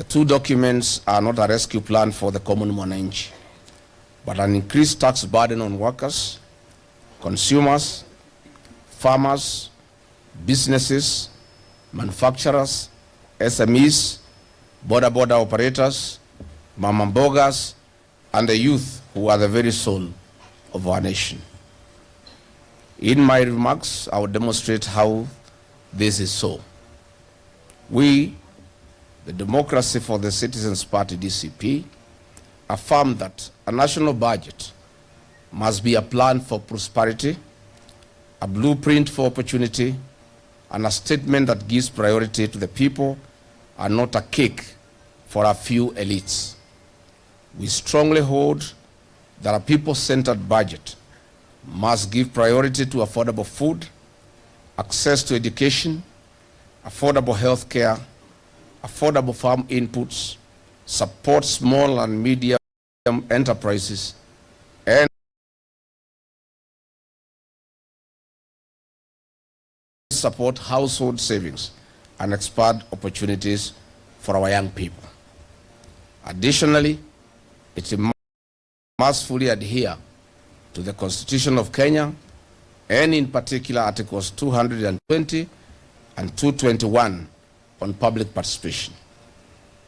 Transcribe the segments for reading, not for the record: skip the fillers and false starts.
The two documents are not a rescue plan for the common mwananchi, but an increased tax burden on workers, consumers, farmers, businesses, manufacturers, SMEs, border operators, mama mbogas, and the youth who are the very soul of our nation. In my remarks, I will demonstrate how this is so. We, the Democracy for the Citizens Party, DCP, affirm that a national budget must be a plan for prosperity, a blueprint for opportunity, and a statement that gives priority to the people and not a cake for a few elites. We strongly hold that a people-centered budget must give priority to affordable food, access to education, affordable health care, affordable farm inputs, support small and medium enterprises, and support household savings and expand opportunities for our young people. Additionally, it must fully adhere to the Constitution of Kenya, and in particular Articles 220 and 221 on public participation.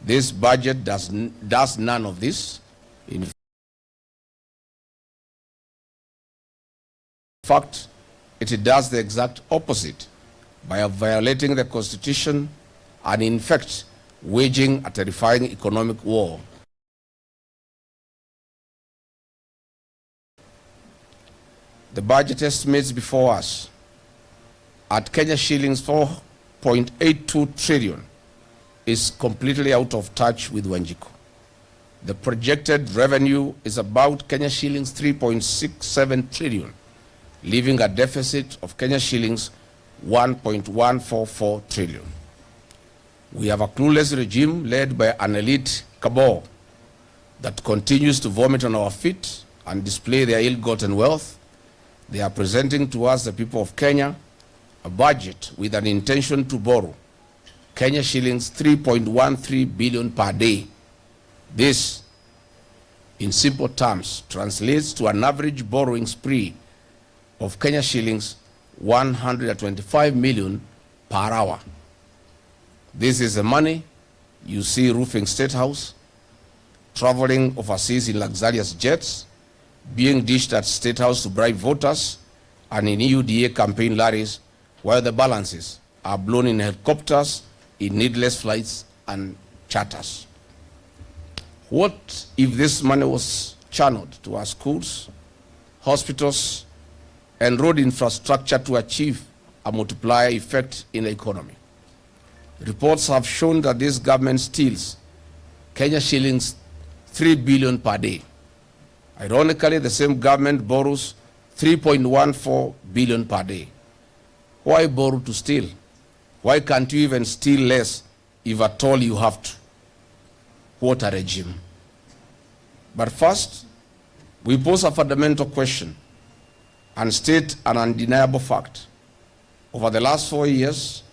This budget does none of this. In fact, it does the exact opposite by violating the Constitution and in fact waging a terrifying economic war. The budget estimates before us at Kenya shillings 4.82 trillion is completely out of touch with Wanjiku. The projected revenue is about Kenya shillings 3.67 trillion, leaving a deficit of Kenya shillings 1.144 trillion. We have a clueless regime led by an elite cabal that continues to vomit on our feet and display their ill-gotten wealth. They are presenting to us, the people of Kenya, a budget with an intention to borrow Kenya shillings 3.13 billion per day. This, in simple terms, translates to an average borrowing spree of Kenya shillings 125 million per hour. This is the money you see roofing State House, traveling overseas in luxurious jets, being dished at State House to bribe voters, and in EUDA campaign lorries, while the balances are blown in helicopters, in needless flights and charters. What if this money was channeled to our schools, hospitals, and road infrastructure to achieve a multiplier effect in the economy? Reports have shown that this government steals Kenya shillings 3 billion per day. Ironically, the same government borrows 3.14 billion per day. Why borrow to steal? Why can't you even steal less if at all you have to? What a regime. But first, we pose a fundamental question and state an undeniable fact. Over the last 4 years,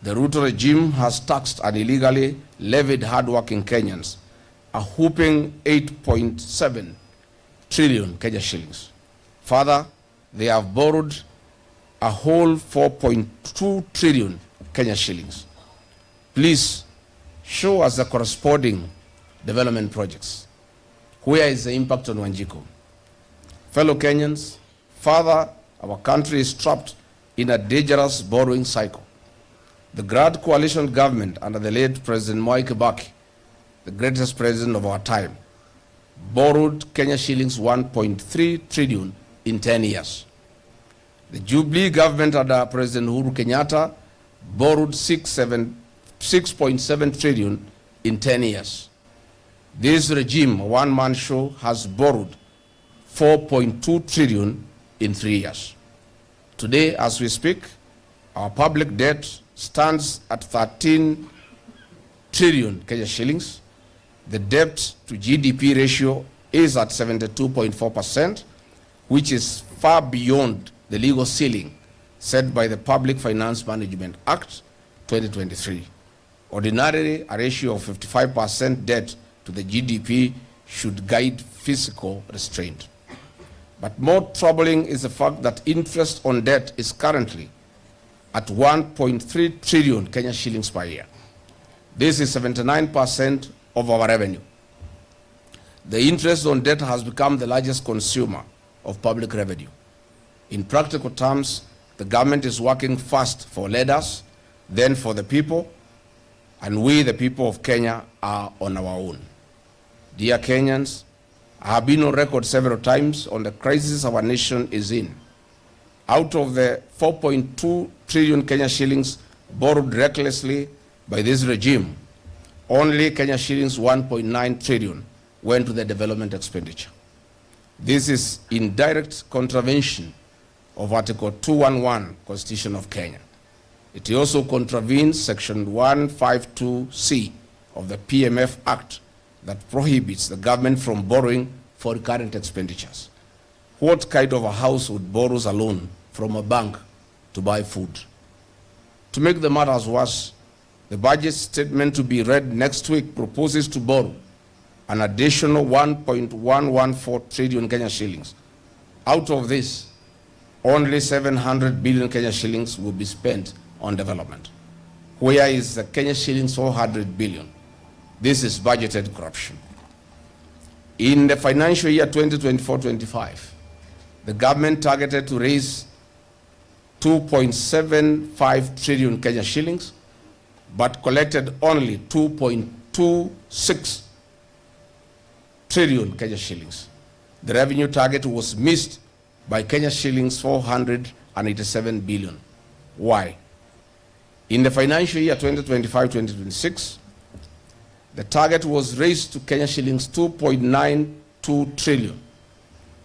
the Ruto regime has taxed and illegally levied hardworking Kenyans a whopping 8.7 trillion Kenya shillings. Further, they have borrowed a whole 4.2 trillion Kenya shillings. Please show us the corresponding development projects. Where is the impact on Wanjiku? Fellow Kenyans, further, our country is trapped in a dangerous borrowing cycle. The Grand Coalition government under the late President Kibaki, the greatest president of our time, borrowed Kenya shillings 1.3 trillion in 10 years. The Jubilee government under President Uhuru Kenyatta borrowed 6.7 trillion in 10 years. This regime, a one-man show, has borrowed 4.2 trillion in 3 years. Today, as we speak, our public debt stands at 13 trillion Kenya shillings. The debt to GDP ratio is at 72.4%, which is far beyond the legal ceiling set by the Public Finance Management Act 2023. Ordinarily, a ratio of 55% debt to the GDP should guide fiscal restraint. But more troubling is the fact that interest on debt is currently at 1.3 trillion Kenya shillings per year. This is 79% of our revenue. The interest on debt has become the largest consumer of public revenue. In practical terms, the government is working first for leaders, then for the people, and we, the people of Kenya, are on our own. Dear Kenyans, I have been on record several times on the crisis our nation is in. Out of the 4.2 trillion Kenya shillings borrowed recklessly by this regime, only Kenya shillings 1.9 trillion went to the development expenditure. This is in direct contravention of Article 211 Constitution of Kenya. It also contravenes Section 152C of the PMF Act that prohibits the government from borrowing for recurrent expenditures. What kind of a household borrows a loan from a bank to buy food? To make the matters worse, the budget statement to be read next week proposes to borrow an additional 1.114 trillion Kenya shillings. Out of this, only 700 billion Kenya shillings will be spent on development. Where is the Kenya shillings 400 billion? This is budgeted corruption. In the financial year 2024-25, the government targeted to raise 2.75 trillion Kenya shillings, but collected only 2.26 trillion Kenya shillings. The revenue target was missed by Kenya shillings 487 billion. Why? In the financial year 2025-2026, the target was raised to Kenya shillings 2.92 trillion.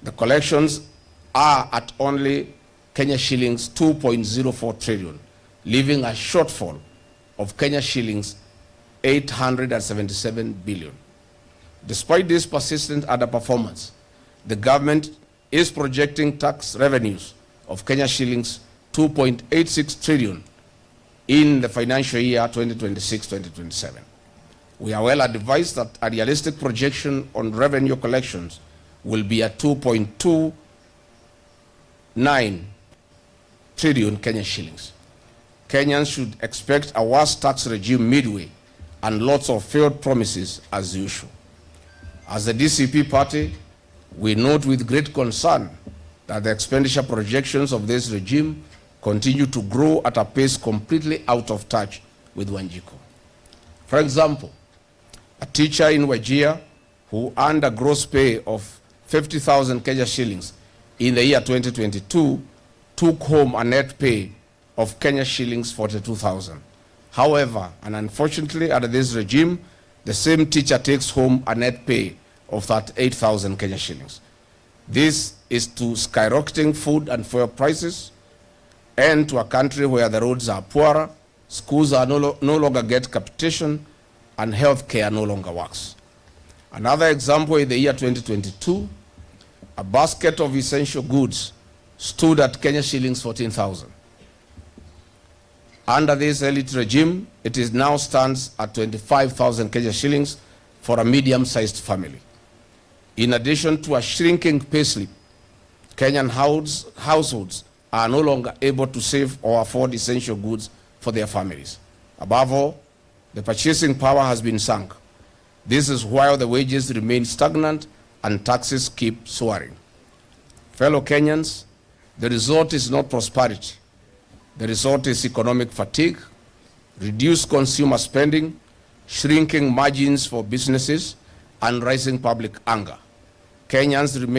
The collections are at only Kenya shillings 2.04 trillion, leaving a shortfall of Kenya shillings 877 billion. Despite this persistent underperformance, the government is projecting tax revenues of Kenya shillings 2.86 trillion in the financial year 2026-2027. We are well advised that a realistic projection on revenue collections will be at 2.29 trillion Kenya shillings. Kenyans should expect a worse tax regime midway and lots of failed promises as usual. As the DCP party, we note with great concern that the expenditure projections of this regime continue to grow at a pace completely out of touch with Wanjiku. For example, a teacher in Wajir who earned a gross pay of 50,000 Kenya shillings in the year 2022 took home a net pay of Kenya shillings 42,000. However, and unfortunately under this regime, the same teacher takes home a net pay of 38,000 Kenya shillings. This is to skyrocketing food and fuel prices, and to a country where the roads are poorer, schools are no longer get capitation, and healthcare no longer works. Another example, in the year 2022, a basket of essential goods stood at Kenya shillings 14,000. Under this elite regime, it is now stands at 25,000 Kenya shillings for a medium-sized family. In addition to a shrinking payslip, Kenyan households are no longer able to save or afford essential goods for their families. Above all, the purchasing power has been sunk. This is while the wages remain stagnant and taxes keep soaring. Fellow Kenyans, the result is not prosperity. The result is economic fatigue, reduced consumer spending, shrinking margins for businesses, and rising public anger. Kenyans remain